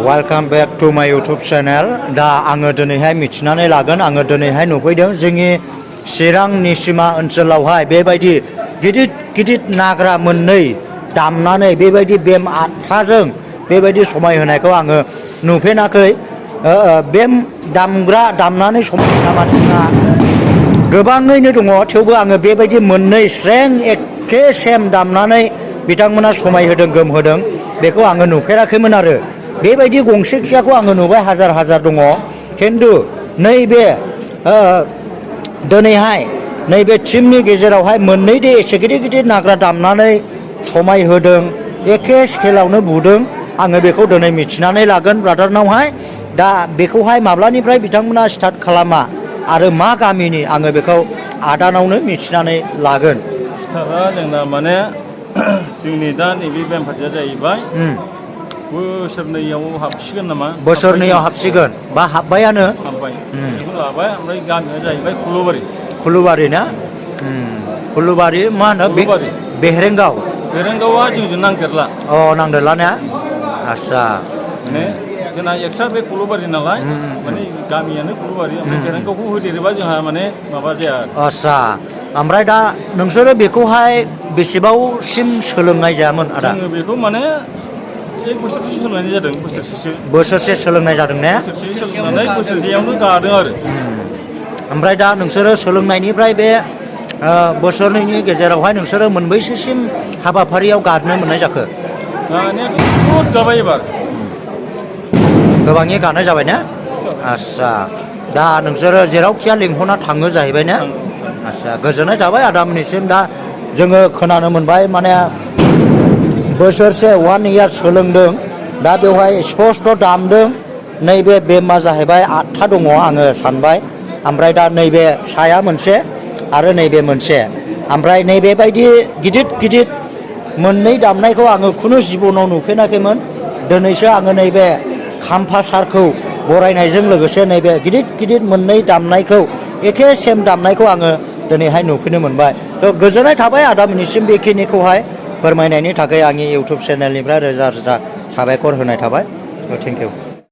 Welcome back to my YouTube channel. दा आङो दिनैहाय मिथिनानै लागोन आङो दिनैहाय नुफैदों जोंनि चिरां निसिमा ओनसोलावहाय बेबायदि गिदिर गिदिर नाग्रा मोननै दामनानै बेबायदि बेम 8थाजों बेबायदि समायहोनायखौ आङो नुफेराखै। बेम दामग्रा दामनानै समायहोग्रा मानसिफोरा गोबाङैनो दङ, थेवबो आङो बेबायदि मोननै स्रें एखे सेम दामनानै बिथांमोना समायहोदों गोमहोदों बेखौ आङो नुफेराखैमोन आरो बेबायदि गंसे खियाखौ आङो नुबाय हाजार हाजार दङ, खिन्थु नैबे दिनैहाय नैबे टिमनि गेजेरावहाय मोननै दे एसे गिदिर गिदिर नाग्रा दामनानै समायहोदों एखे स्टाइलावनो बुदों। आङो बेखौ दिनै मिथिनानै लागोन ब्रादारनावहाय। दा बेखौहाय माब्लानिफ्राय बिथांमोना स्टार्ट खालामा आरो मा गामिनि आङो बेखौ आदानावनो मिथिनानै लागोन। जोंना माने जोंनि दा नैबे बेम पार्टिया जाहैबाय बोसोरनैयाव हाबसिगोन नामा? बोसोरनैयाव हाबसिगोन बा हाब्बायानो हाब्बाय बेखौ लाबाय। ओमफ्राय गामिया जाहैबाय खुलुबारि। खुलुबारि ना? खुलुबारि मा होनो? खुलुबारि बेहेरेंगाव। बेरेंगावआ जोंजों नांदेरला। अ नांदेरला ना? आस्सा माने जोंना एक्सट्रा बे खुलुबारि नालाय माने गामियानो खुलुबारि। ओमफ्राय बेरेंगावखौ होदेरोबा जोंहा माने माबा जाया। आस्सा ओमफ्राय दा नोंसोरो बेखौहाय बेसेबांसिम सोलोंनाय जायामोन आदा? जोङो बेखौ माने 1 बोसोरसो सोलोंनाय जादों। बोसोरसे सोलोंनाय जादों ने? बोसोरसे सोलोंनानै बोसोरसेयावनो गादों आरो। ओमफ्राय दा नोंसोरो सोलोंनायनिफ्राय बे बोसोरनैनि गेजेरावहाय नोंसोरो मोनबैसेसिम हाबाफारियाव गादनो मोननाय जाखो? गानायाथ' बहुद गाबाय एबार। गोबाङै गानाय जाबाय ना? आस्सा दा नोंसोरो जेरावखिया लिंहरना थाङो जाहैबाय ना? आस्सा गोजोननाय थाबाय आदामोननिसिम। दा जोङो खोनानो मोनबाय माने बोसोरसे 1 इयार सोलोंदों, दा बेवहाय स्पस्ट' दामदों। नैबे बेमा जाहैबाय 8था दङ आङो सानबाय। ओमफ्राय दा नैबे फिसाया मोनसे आरो नैबे मोनसे। ओमफ्राय नैबेबायदि गिदिर गिदिर मोननै दामनायखौ आङो खुनु जिबनाव नुफेराखैमोन। दिनैसो आङो नैबे खाम्फा सारखौ बरायनायजों लोगोसे नैबे गिदिर गिदिर मोननै दामनायखौ एखे सेम दामनायखौ आङो दिनैहाय नुफैनो मोनबाय। थ' गोजोननाय थाबाय आदामोननिसिम बेखिनिखौहाय फोरमायनायनि थाखाय आंनि इउटुब चेनेलनिफ्राय रोजा रोजा साबायखर होनाय थाबाय। Thank you.